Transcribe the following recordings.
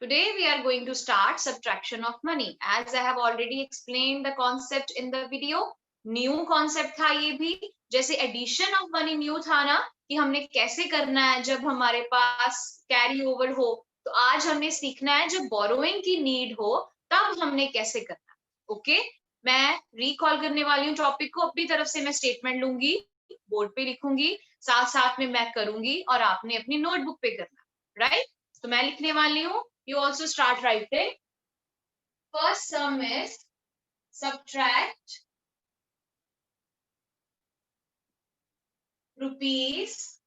Today we are going to start subtraction of money. As I have already explained the concept in the video, new concept था ये भी, जैसे addition of money new था ना कि हमने कैसे करना है जब हमारे पास कैरी ओवर हो, तो आज हमने सीखना है जब borrowing की नीड हो तब हमने कैसे करना है. ओके, मैं रिकॉल करने वाली हूँ टॉपिक को. अपनी तरफ से मैं स्टेटमेंट लूंगी, बोर्ड पे लिखूंगी, साथ साथ में मैं करूंगी और आपने अपनी नोटबुक पे करना, राइट? तो मैं लिखने वाली हूँ. You also start writing. First sum is subtract rupees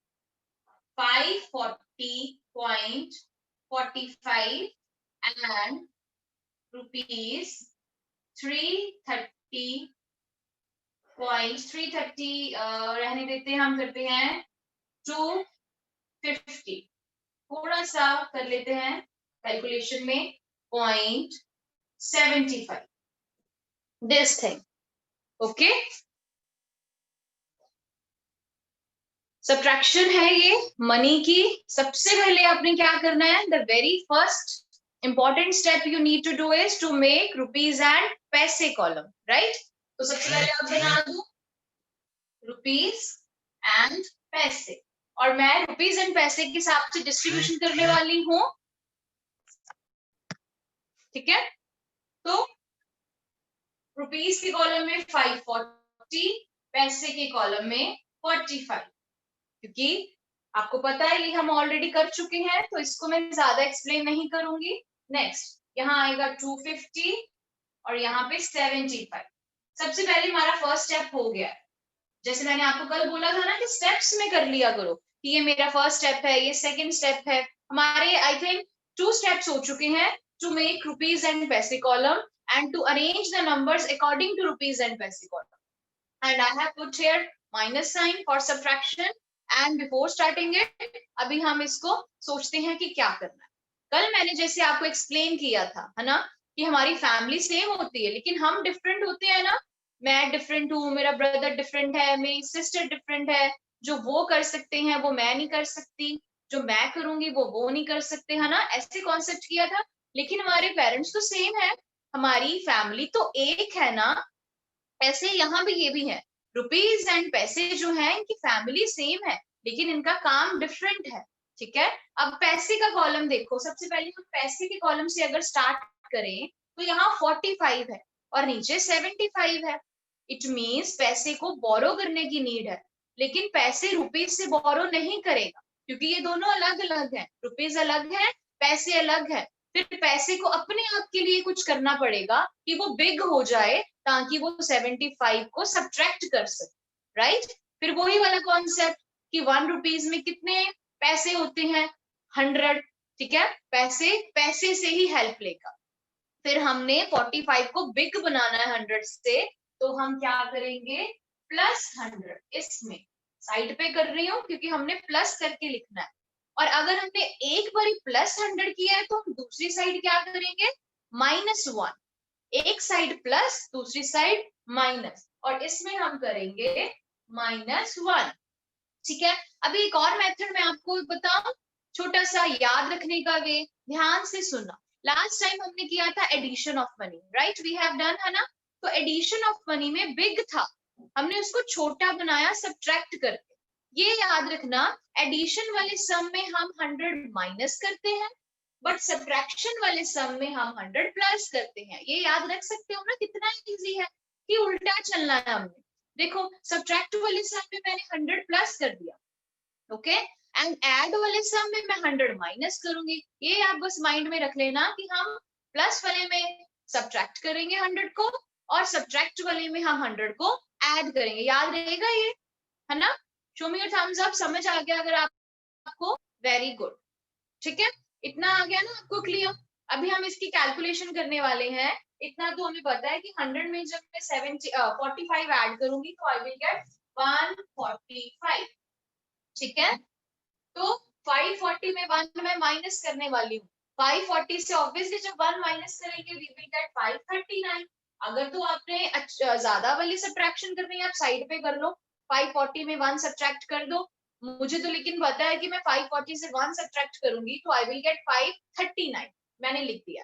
540.45 and rupees 330 रहने देते हैं, हम करते हैं 250. थोड़ा सा कर लेते हैं कैलकुलेशन में 0.75. This thing, okay? सब्ट्रैक्शन है ये मनी की. सबसे पहले आपने क्या करना है, the very first important step you need to do is to make rupees and पैसे कॉलम, राइट? तो सबसे पहले आप बना दो रुपीज एंड पैसे, और मैं रुपीज एंड पैसे के हिसाब से डिस्ट्रीब्यूशन करने वाली हूं. ठीक है, तो रुपीज के कॉलम में 540, पैसे के कॉलम में 45. क्योंकि आपको पता है ये हम ऑलरेडी कर चुके हैं, तो इसको मैं ज्यादा एक्सप्लेन नहीं करूंगी. नेक्स्ट यहाँ आएगा 250 और यहाँ पे 75. सबसे पहले हमारा फर्स्ट स्टेप हो गया. जैसे मैंने आपको कल बोला था ना कि स्टेप्स में कर लिया करो, कि ये मेरा फर्स्ट स्टेप है, ये सेकंड स्टेप है. हमारे आई थिंक 2 स्टेप्स हो चुके हैं टू मेक रुपीज एंड पैसे column and to arrange the numbers according to rupees and पैसे column. And I have put here minus sign for subtraction. And before starting it, अभी हम इसको सोचते हैं कि क्या करना है. कल मैंने जैसे आपको एक्सप्लेन किया था, है ना, कि हमारी फैमिली सेम होती है लेकिन हम डिफरेंट होते हैं ना. मैं डिफरेंट हूँ, मेरा ब्रदर डिफरेंट है, मेरी सिस्टर डिफरेंट है. जो वो कर सकते हैं वो मैं नहीं कर सकती, जो मैं करूंगी वो नहीं कर सकते, है ना. ऐसे कॉन्सेप्ट किया था. लेकिन हमारे पेरेंट्स तो सेम है, हमारी फैमिली तो एक है ना. ऐसे यहाँ भी ये भी है, रुपीज एंड पैसे जो है इनकी फैमिली सेम है लेकिन इनका काम डिफरेंट है. ठीक है, अब पैसे का कॉलम देखो. सबसे पहले हम पैसे के कॉलम से अगर स्टार्ट करें तो यहाँ 45 है और नीचे 75 है. इट मीन्स पैसे को बोरो करने की नीड है, लेकिन पैसे रुपीज से बोरो नहीं करेगा क्योंकि ये दोनों अलग अलग है. रुपीज अलग है, पैसे अलग है. फिर पैसे को अपने आप के लिए कुछ करना पड़ेगा कि वो बिग हो जाए ताकि वो 75 को सब्ट्रैक्ट कर सके, राइट? फिर वही वाला कॉन्सेप्ट कि 1 रुपीज में कितने पैसे होते हैं, 100. ठीक है, पैसे से ही हेल्प लेगा. फिर हमने 45 को बिग बनाना है 100 से, तो हम क्या करेंगे, +100. इसमें साइड पे कर रही हूँ क्योंकि हमने प्लस करके लिखना है. और अगर हमने एक बार +100 किया है तो हम दूसरी साइड क्या करेंगे, -1. एक साइड प्लस, दूसरी साइड माइनस, और इसमें हम करेंगे -1. ठीक है, अभी एक और मेथड मैं आपको बताऊं, छोटा सा याद रखने का वे. ध्यान से सुनना. लास्ट टाइम हमने किया था addition of money, right? We have done, है ना. तो एडिशन ऑफ मनी में बिग था, हमने उसको छोटा बनाया सब्ट्रैक्ट करके. ये याद रखना, एडिशन वाले सम में हम 100 माइनस करते हैं, बट सब्ट्रैक्शन वाले सम में हम 100 प्लस करते हैं. ये याद रख सकते हो ना, कितना इजी है कि उल्टा चलना है हमने. देखो, सब्ट्रैक्ट वाले सम में मैंने 100 प्लस कर दिया, ओके, एंड ऐड वाले सम में मैं 100 माइनस करूंगी. ये आप बस माइंड में रख लेना कि हम प्लस वाले में सब्ट्रैक्ट करेंगे 100 को और सब्ट्रैक्ट वाले में हम 100 को ऐड करेंगे. याद रहेगा ये, है ना? Show me your thumbs up. समझ आ गया अगर आपको? Very good. ठीक है, इतना आ गया ना आपको क्लियर? अभी हम इसकी कैलकुलेशन करने वाले हैं. इतना तो हमें पता है कि 100 में जब मैं 45 ऐड करूंगी तो आई विल गेट 145. ठीक है, तो 540 में 1 मैं माइनस करने वाली हूँ. 540 से ऑब्वियसली जब 1 माइनस करेंगे वी विल गेट 539. अगर तो आपने ज्यादा वाली सब्ट्रैक्शन करनी है आप साइड पे कर लो, 540 में 1 सब्ट्रैक्ट कर दो. मुझे तो लेकिन पता है कि मैं 540 से 1 सब्ट्रैक्ट करूंगी तो आई विल गेट 539. मैंने लिख दिया।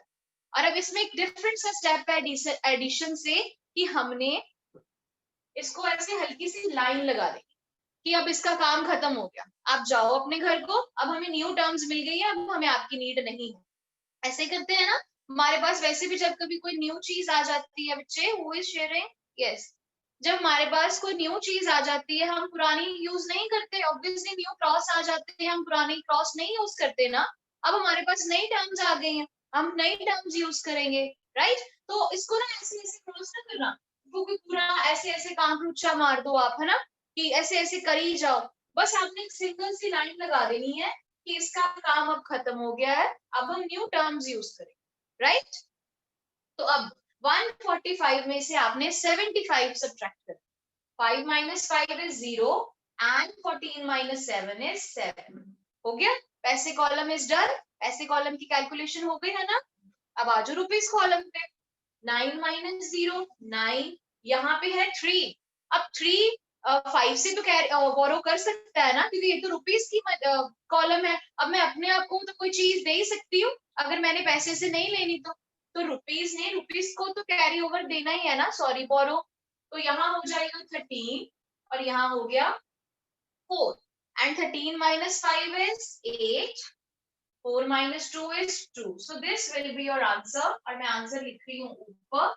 और अब इसमें एक डिफरेंट सा स्टेप है एडिशन से, कि हमने इसको ऐसे हल्की सी लाइन लगा दी कि अब इसका काम खत्म हो गया, आप जाओ अपने घर को, अब हमें न्यू टर्म्स मिल गई है, अब हमें आपकी नीड नहीं है। ऐसे करते हैं ना हमारे पास। वैसे भी जब कभी कोई न्यू चीज आ जाती है बच्चे, हु इज शेयरिंग, यस, जब हमारे पास कोई न्यू चीज आ जाती है हम पुरानी यूज नहीं करते, ऑब्वियसली न्यू क्रॉस आ जाते हैं, हम पुरानी क्रॉस नहीं यूज करते ना। अब हमारे पास नई टर्म्स आ गई हैं, हम नई टर्म्स यूज करेंगे, राइट। तो इसको ना ऐसे ऐसे क्रॉस ना करना, वो भी पूरा ऐसे ऐसे कांकरूचा मार दो आप, है ना, कि ऐसे ऐसे कर ही जाओ। बस आपने एक सिंगल सी लाइन लगा देनी है कि इसका काम अब खत्म हो गया है, अब हम न्यू टर्म्स यूज करें, राइट। तो अब 145 में से आपने 75 सब्ट्रैक्ट कर, 5 minus 5 is 0 and 14 minus 7 is 7। हो गया, पैसे कॉलम इज डन, पैसे कॉलम की कैलकुलेशन हो गई है ना। अब आ जाओ रुपीज कॉलम पे। 9 minus 0 9, यहाँ पे है 3। अब 3 5 से तो बोरो कर सकता है ना, क्योंकि ये तो रुपीज की कॉलम है। अब मैं अपने आप को तो कोई चीज दे ही सकती हूँ अगर मैंने पैसे से नहीं लेनी तो रुपीज ने रुपीज को तो कैरी ओवर देना ही है ना, सॉरी बोरो। तो यहाँ हो जाएगा 13 और यहाँ हो गया 4, and 13 minus 5 is 8, 4 minus 2 is 2, so this will be your answer। और मैं आंसर लिख रही हूँ ऊपर,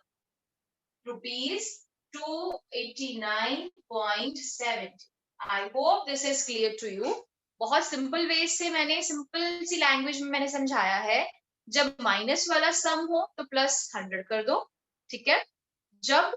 ₹289.70। I hope this is clear to you। बहुत सिंपल वे से मैंने, सिंपल सी लैंग्वेज में मैंने समझाया है। जब माइनस वाला सम हो तो +100 कर दो, ठीक है। जब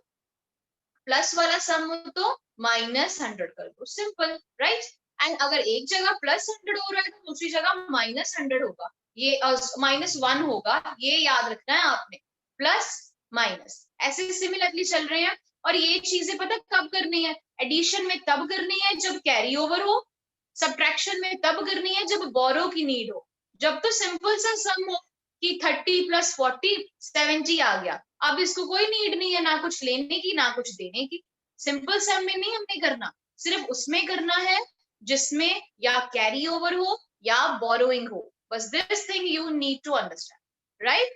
प्लस वाला सम हो तो -100 कर दो, सिंपल, राइट। एंड अगर एक जगह +100 हो रहा है तो दूसरी जगह -100 होगा, ये -1 होगा, ये याद रखना है आपने। प्लस माइनस ऐसे सिमिलरली चल रहे हैं। और ये चीजें पता कब करनी है, एडिशन में तब करनी है जब कैरी ओवर हो, सब्ट्रैक्शन में तब करनी है जब बोरो की नीड हो। जब तो सिंपल सा सम हो कि 30 + 40 70 आ गया, अब इसको कोई नीड नहीं है ना कुछ लेने की ना कुछ देने की। सिंपल सम में नहीं हमने करना, सिर्फ उसमें करना है जिसमें या कैरी ओवर हो या बोरोइंग हो। बस this thing you need to understand, right.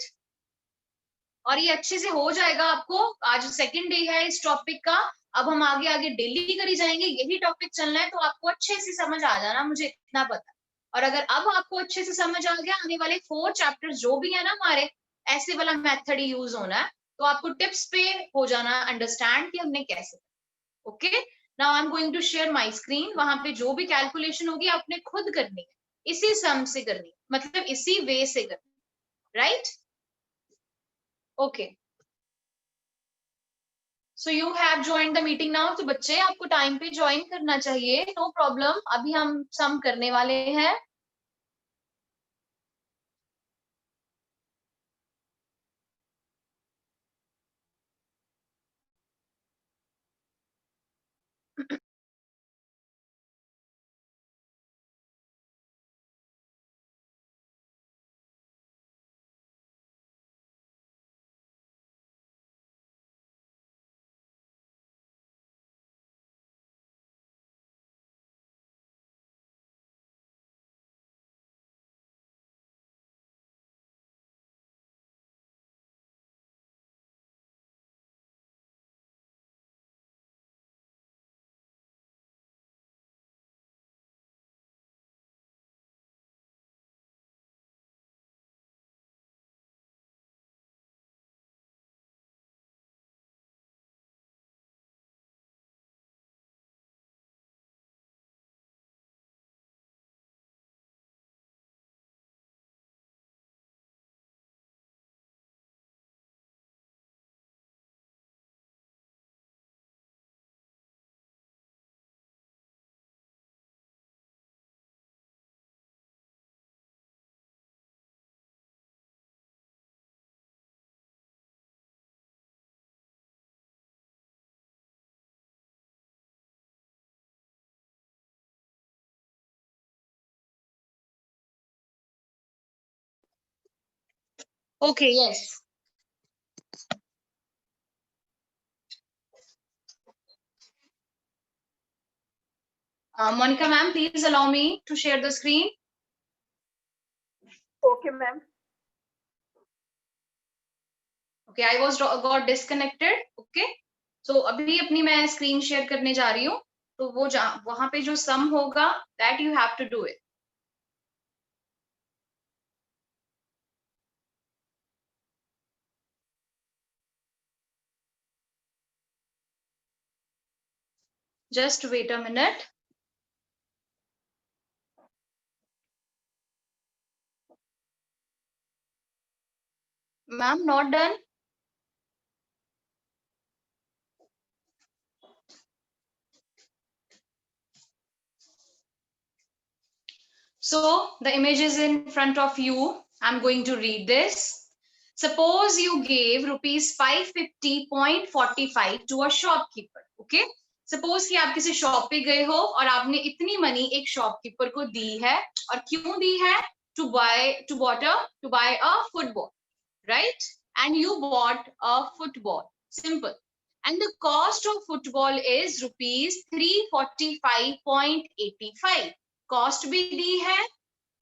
और ये अच्छे से हो जाएगा आपको। आज सेकंड डे है इस टॉपिक का, अब हम आगे आगे डेली करी जाएंगे, यही टॉपिक चलना है, तो आपको अच्छे से समझ आ जाना, मुझे इतना पता। और अगर अब आपको अच्छे से समझ आ गया, आने वाले 4 चैप्टर्स जो भी है ना हमारे, ऐसे वाला मेथड ही यूज होना है, तो आपको टिप्स पे हो जाना अंडरस्टैंड कि हमने कैसे। Okay, now I am going to share my screen. वहां पे जो भी कैलकुलेशन होगी आपने खुद करनी है, इसी सम से करनी, मतलब इसी वे से करनी, right. Okay, so you have join the meeting now. तो बच्चे आपको टाइम पे ज्वाइन करना चाहिए, नो प्रॉब्लम, अभी हम सम करने वाले हैं। Okay, yes. Monika ma'am, please allow me to share the screen. Okay ma'am. Okay, I was got disconnected. Okay, so अभी अपनी मैं स्क्रीन शेयर करने जा रही हूँ, तो वो वहां पे जो सम होगा that you have to do it. Just wait a minute. Ma'am not done. So the image is in front of you. I'm going to read this. Suppose you gave rupees 550.45 to a shopkeeper. Okay. Suppose कि आप किसी shop पे गए हो और आपने इतनी money एक शॉपकीपर को दी है, और क्यों दी है? To buy a football, right? And you bought a football. Simple. And the cost of football is rupees 345.85. Cost भी दी है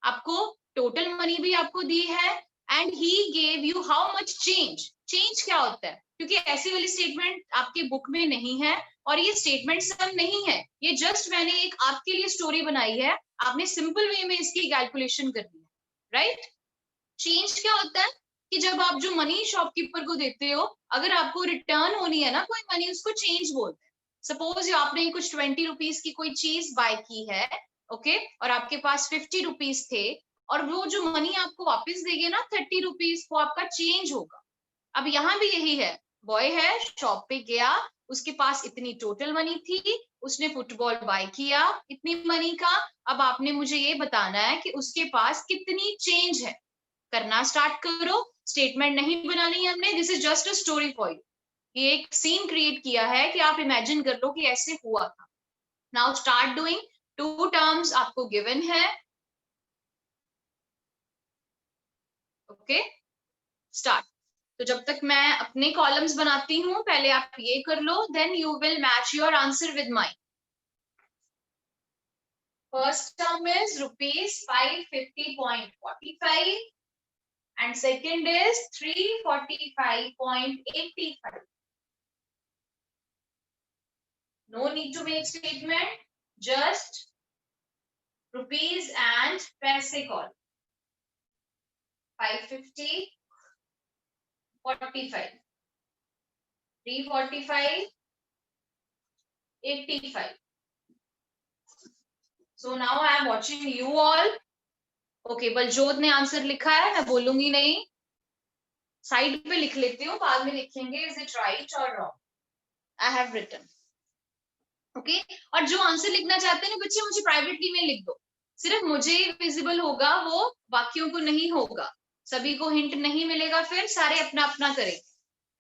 आपको, टोटल मनी भी आपको दी है, and he gave you how much change. Change क्या होता है? क्योंकि ऐसी वाली स्टेटमेंट आपके बुक में नहीं है और ये स्टेटमेंट सम नहीं है, ये जस्ट मैंने एक आपके लिए स्टोरी बनाई है, आपने सिंपल वे में इसकी कैलकुलेशन करनी है, राइट? चेंज क्या होता है कि जब आप जो मनी शॉपकीपर को देते हो, अगर आपको रिटर्न होनी है ना कोई मनी, उसको चेंज बोलते हैं। सपोज आपने कुछ 20 रुपीज की कोई चीज बाय की है, ओके, और आपके पास 50 रुपीज थे, और वो जो मनी आपको वापस देंगे ना 30 रुपीज, वो आपका चेंज होगा। अब यहाँ भी यही है, बॉय है, शॉप पे गया, उसके पास इतनी टोटल मनी थी, उसने फुटबॉल बाय किया इतनी मनी का। अब आपने मुझे ये बताना है कि उसके पास कितनी चेंज है। करना स्टार्ट करो, स्टेटमेंट नहीं बनानी है हमने, this is just a story for you. ये एक सीन क्रिएट किया है कि आप इमेजिन कर लो कि ऐसे हुआ था। Now start doing. Two terms आपको गिवन है, ओके, स्टार्ट। तो जब तक मैं अपने कॉलम्स बनाती हूँ, पहले आप ये कर लो, then you will match your answer with mine. First term is rupees 550.45 and second is 345.85. No need to make statement, just rupees and paise call. 550, 45, 345, 85. So now I am watching you all. Okay, Baljot ने answer लिखा है, मैं बोलूंगी नहीं, side पे लिख लेती हूँ, बाद में लिखेंगे इज इट राइट और wrong. I have written, okay. और जो आंसर लिखना चाहते हैं ना बच्चे, मुझे प्राइवेटली में लिख दो, सिर्फ मुझे विजिबल होगा, वो बाकियों को नहीं होगा, सभी को हिंट नहीं मिलेगा, फिर सारे अपना अपना करें।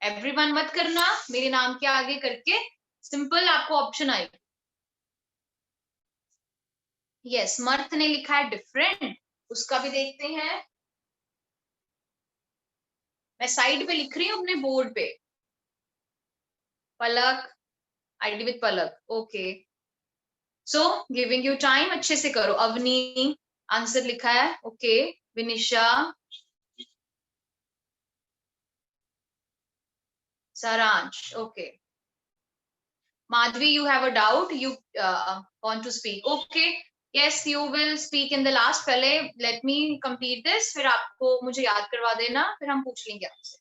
एवरीवन मत करना मेरे नाम के आगे करके, सिंपल आपको ऑप्शन आएगा। यस, मर्थ ने लिखा है डिफरेंट, उसका भी देखते हैं। मैं साइड पे लिख रही हूँ अपने बोर्ड पे। Palak, ID with Palak, okay. So giving you time, अच्छे से करो। अवनी आंसर लिखा है, ओके। विनिशा, सारांश, okay. Madhvi, you have a doubt, you want to speak, okay? Yes, you will speak in the last. पहले let me complete this, फिर आपको मुझे याद करवा देना, फिर हम पूछ लेंगे आपसे।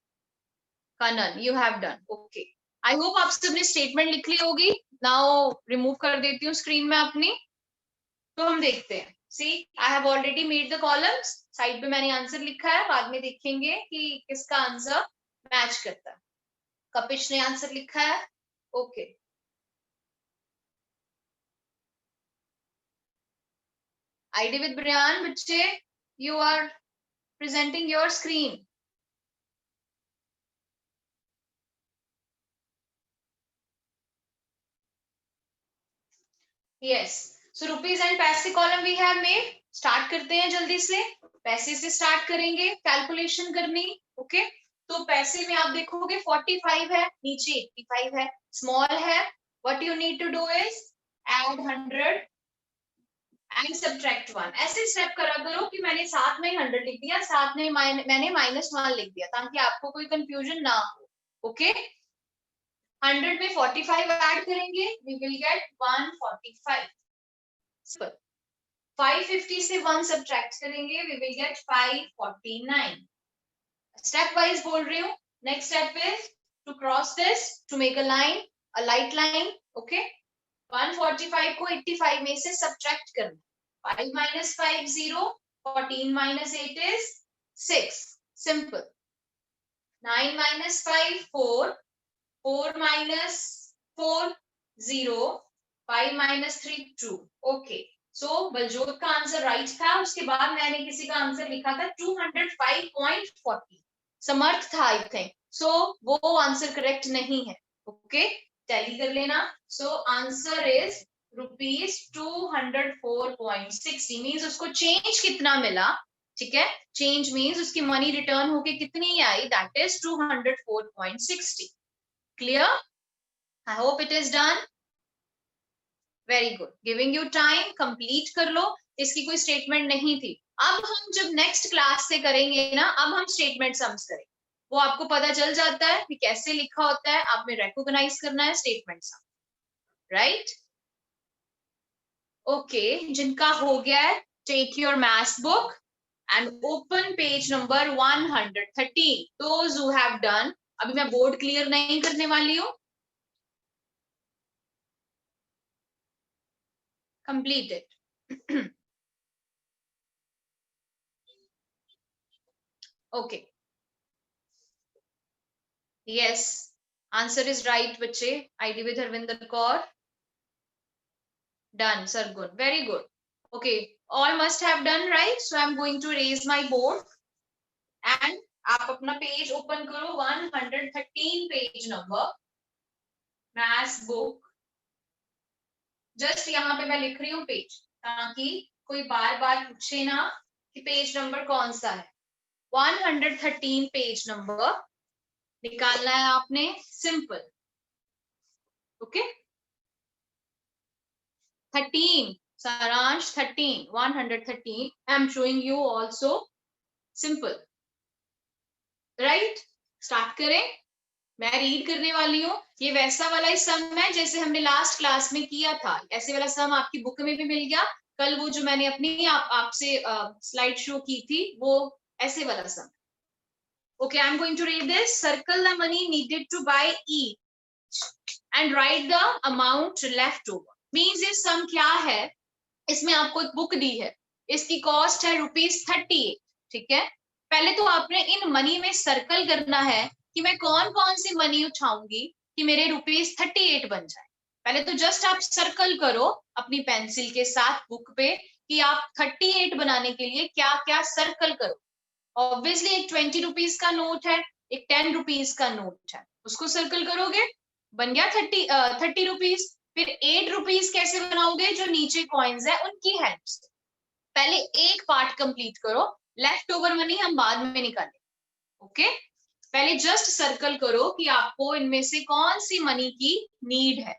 Kanan, you have done, okay. I hope आप सबने स्टेटमेंट लिख ली होगी। Now remove कर देती हूँ स्क्रीन में अपनी, तो हम देखते हैं। See, I have already made the columns. Side पे मैंने आंसर लिखा है, बाद में देखेंगे कि किसका आंसर मैच करता है। कपिश ने आंसर लिखा है, ओके। ID with Brian, बच्चे, you are presenting your screen. Yes. So rupees and पैसे column we have made. Start करते हैं जल्दी से, पैसे से स्टार्ट करेंगे कैलकुलेशन करनी, ओके। तो पैसे में आप देखोगे 45 है, नीचे 85 है, स्मॉल है। What you need to do is add 100 and subtract 1. ऐसे स्टेप करा करो कि मैंने साथ में 100 लिख दिया, साथ में मैंने -1 लिख दिया, ताकि आपको कोई कंफ्यूजन ना हो। ओके 100 में 45 ऐड करेंगे, वी विल गेट 145. 550 से 1 सब्ट्रैक्ट करेंगे, we will get 549. Step wise बोल रही हूँ. Next step is to cross this, to make a line, a light line. Okay 145 को 85 में से सब्ट्रैक्ट करना. 5 minus 5 0, 14 minus 8 is 6. Simple. 9 minus 5 4, 4 minus 4 0, 5 minus 3 2. Okay. So Baljot का आंसर राइट था. उसके बाद मैंने किसी का आंसर लिखा था 205.40. समर्थ था आई थिंक. सो वो आंसर करेक्ट नहीं है. ओके टैली कर लेना. So answer is rupees 204.60. Means उसको चेंज कितना मिला. ठीक है चेंज मीन्स उसकी मनी रिटर्न होके कितनी आई, that is 204.60. Clear? I hope it is done. Very good. Giving you time, complete कर लो. इसकी कोई स्टेटमेंट नहीं थी. अब हम जब नेक्स्ट क्लास से करेंगे ना, अब हम स्टेटमेंट सम्स करेंगे. वो आपको पता चल जाता है कि कैसे लिखा होता है. आप में रिकॉग्नाइज करना है स्टेटमेंट सम. राइट? ओके जिनका हो गया है, take your maths book and open page number 113. Those who have done. अभी मैं बोर्ड क्लियर नहीं करने वाली हूँ. Complete it. Okay. Yes. Answer is right, बच्चे. ID with Harvinder Kaur. Done. Sargun. Very good. Okay. All must have done right. So I'm going to raise my board. And आप अपना page open करो. 113 page number. Maths book. Just यहाँ पे मैं लिख रही हूँ पेज, ताकि कोई बार बार पूछे ना कि पेज नंबर कौन सा है. 113 पेज नंबर निकालना है आपने. सिंपल. ओके 13 सारांश 13 113. I am showing you also. Simple. Right start करें. मैं रीड करने वाली हूँ. ये वैसा वाला ही सम है जैसे हमने लास्ट क्लास में किया था. ऐसे वाला सम आपकी बुक में भी मिल गया. कल वो जो मैंने अपनी आपसे स्लाइड शो की थी, वो ऐसे वाला सम. Okay, I'm going to read this. Circle the money needed to buy each and write the amount left over. Means ये sum क्या है. इसमें आपको एक बुक दी है. इसकी कॉस्ट है ₹38. ठीक है पहले तो आपने इन मनी में सर्कल करना है कि मैं कौन कौन सी मनी उठाऊंगी कि मेरे ₹38 बन जाए. पहले तो जस्ट आप सर्कल करो अपनी पेंसिल के साथ बुक पे कि आप 38 बनाने के लिए क्या क्या सर्कल करो. ऑब्वियसली एक 20 रुपीज का नोट है, एक 10 रुपीज का नोट है. उसको सर्कल करोगे, बन गया 30 रुपीज. फिर 8 रुपीज कैसे बनाओगे, जो नीचे कॉइन्स है उनकी हेल्प से. पहले एक पार्ट कंप्लीट करो. लेफ्ट ओवर मनी हम बाद में निकालेंगे. ओके पहले जस्ट सर्कल करो कि आपको इनमें से कौन सी मनी की नीड है.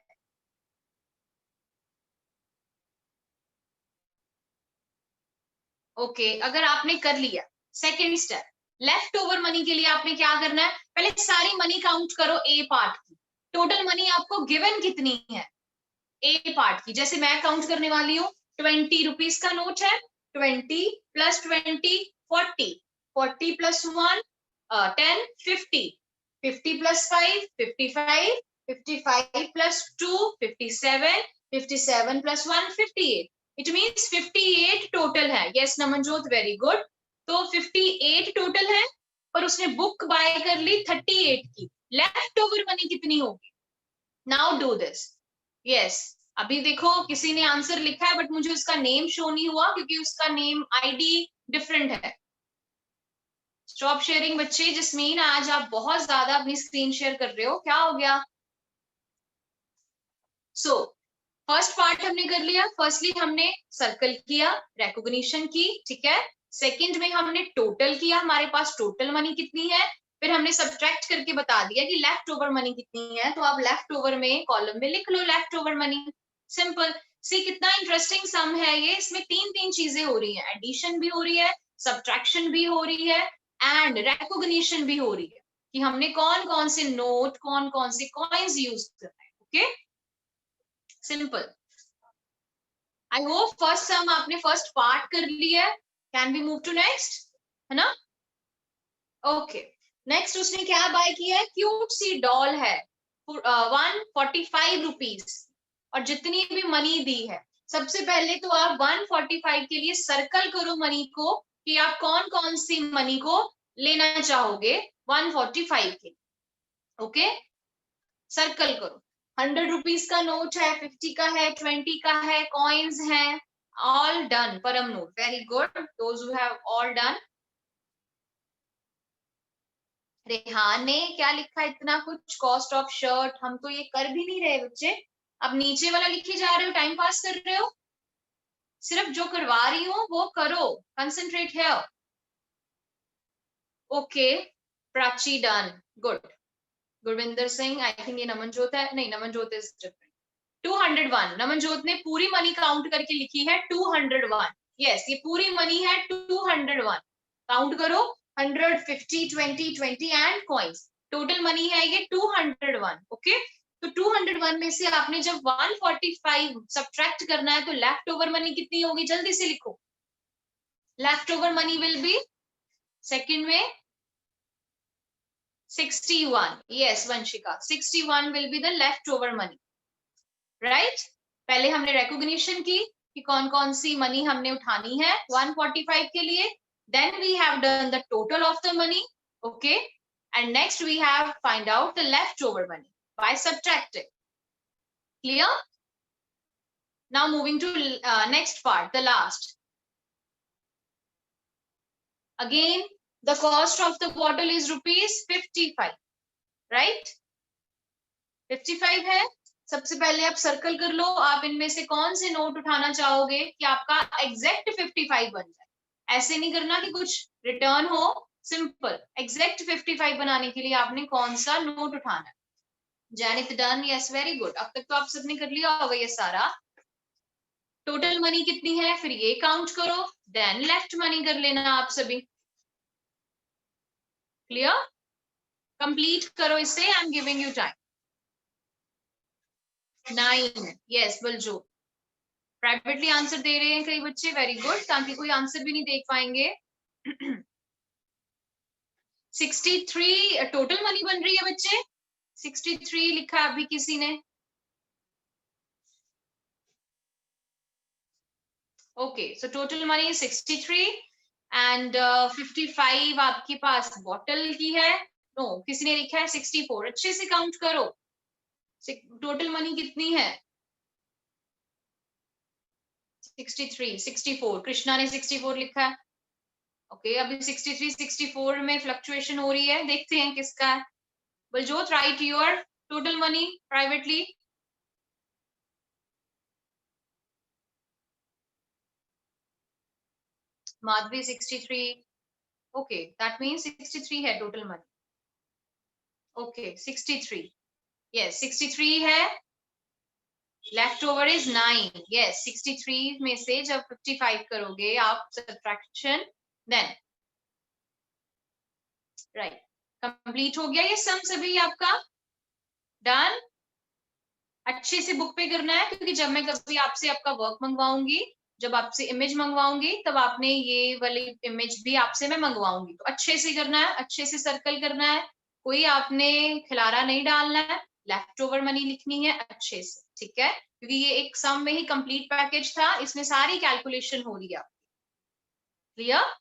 ओके अगर आपने कर लिया, second step left over money के लिए आपने क्या करना है. पहले सारी मनी काउंट करो ए पार्ट की. टोटल मनी आपको गिवन कितनी है ए पार्ट की. जैसे मैं काउंट करने वाली हूँ. 20 रुपीज का नोट है. 20 plus 20 40, 40 plus 1 10 50, 50 plus 5 55, 55 plus 2 57, 57 plus 1 58. It means 58 total है. Yes Namanjot very good. तो 58 टोटल है, पर उसने बुक बाय कर ली 38 की. लेफ्ट ओवर मनी कितनी होगी. Now do this. यस अभी देखो किसी ने आंसर लिखा है, बट मुझे उसका नेम शो नहीं हुआ क्योंकि उसका नेम आईडी डिफरेंट है. स्टॉप शेयरिंग बच्चे. जसमीन आज आप बहुत ज्यादा अपनी स्क्रीन शेयर कर रहे हो, क्या हो गया. सो फर्स्ट पार्ट हमने कर लिया. फर्स्टली हमने सर्कल किया, रिकॉग्निशन की. ठीक है सेकंड में हमने टोटल किया, हमारे पास टोटल मनी कितनी है. फिर हमने सब्ट्रैक्ट करके बता दिया कि लेफ्ट ओवर मनी कितनी है. तो आप लेफ्ट ओवर में कॉलम में लिख लो लेफ्ट ओवर मनी. सिंपल. सी कितना इंटरेस्टिंग सम है ये. इसमें तीन तीन चीजें हो रही है. एडिशन भी हो रही है, सब्ट्रैक्शन भी हो रही है, एंड रिकॉग्निशन भी हो रही है. कि हमने कौन कौन से नोट, कौन कौन से कॉइन्स यूज करना है. Okay, simple. I hope first sum आपने फर्स्ट पार्ट कर लिया है. Can be move to next, है ना? ओके, नेक्स्ट उसने क्या बाय किया है? क्यूट सी डॉल है, 145 रुपीज, और जितनी भी मनी दी है, सबसे पहले तो आप 145 के लिए सर्कल करो मनी को, कि आप कौन कौन सी मनी को लेना चाहोगे 145 के. ओके, सर्कल करो. 100 रुपीज का नोट है, 50 का है, 20 का है, कॉइन्स हैं. All done. Param note, very good, those who have all done. Rehan ने क्या लिखा इतना कुछ? Cost of shirt. हम तो ये कर भी नहीं रहे बच्चे, अब नीचे वाला लिखे जा रहे हो, टाइम पास कर रहे हो. सिर्फ जो करवा रही हूँ वो करो, कंसंट्रेट है. Okay, Prachi done, good. Gurvinder Singh, I think ये नमनजोत है. नहीं, नमनजोत इज डिफरेंट. 201, नमनजोत ने पूरी मनी काउंट करके लिखी है 201. यस, ये पूरी मनी है 201. काउंट करो, 100, 50, 20, 20 एंड कॉइन्स. टोटल मनी है ये 201. ओके, तो 201 में से आपने जब 145 सब्ट्रैक्ट करना है, तो लेफ्ट ओवर मनी कितनी होगी? जल्दी से लिखो. Left over money will be, second में 61. Yes, Vanshika, 61 will be the leftover money. Right? पहले हमने recognition की कि कौन कौन सी मनी हमने उठानी है 145 के लिए. Then we have done the total of the money. Okay? And next we have find out the leftover money by subtracting. Clear? Now moving to next part, the last. Again, the cost of the bottle is ₹55. Right? 55 है. सबसे पहले आप circle कर लो, आप इनमें से कौन से नोट उठाना चाहोगे कि आपका एग्जैक्ट 55 बन जाए. ऐसे नहीं करना कि कुछ रिटर्न हो. सिंपल, एग्जैक्ट 55 बनाने के लिए आपने कौन सा नोट उठाना है. जैनित डन, यस, वेरी गुड. अब तक तो आप सबने कर लिया होगा ये सारा. टोटल मनी कितनी है, फिर ये काउंट करो, देन लेफ्ट मनी कर लेना आप सभी. क्लियर? कंप्लीट करो इसे, I am giving you time. 9, yes, Baljo. Privately answer दे रहे हैं कई बच्चे, वेरी गुड, ताकि कोई आंसर भी नहीं देख पाएंगे. 63 टोटल मनी बन रही है बच्चे. 63 लिखा है अभी किसी ने. Okay, so total money 63 and 55 आपके पास बॉटल की है. नो, किसी ने लिखा है 64. अच्छे से काउंट करो, टोटल मनी कितनी है. 63, 64. कृष्णा ने 64 लिखा है. ओके, अभी 63, 64 में फ्लक्चुएशन हो रही है, देखते हैं किसका है. Baljot, right your total money privately. Madhavi 63. Okay, that means 63 है टोटल मनी. ओके, 63, यस, 63 है. Left over is 9. यस, 63 में से जब 55 करोगे आप सब्ट्रैक्शन, देन राइट. कंप्लीट हो गया ये सम सभी आपका. डन. अच्छे से बुक पे करना है, क्योंकि जब मैं कभी आपसे आपका वर्क मंगवाऊंगी, जब आपसे इमेज मंगवाऊंगी, तब आपने ये वाली इमेज भी आपसे मैं मंगवाऊंगी. तो अच्छे से करना है, अच्छे से सर्कल करना है, कोई आपने खिलारा नहीं डालना है. लेफ्ट ओवर मनी लिखनी है अच्छे से, ठीक है, क्योंकि ये एक सम में ही कंप्लीट पैकेज था, इसमें सारी कैलकुलेशन हो रही है. क्लियर?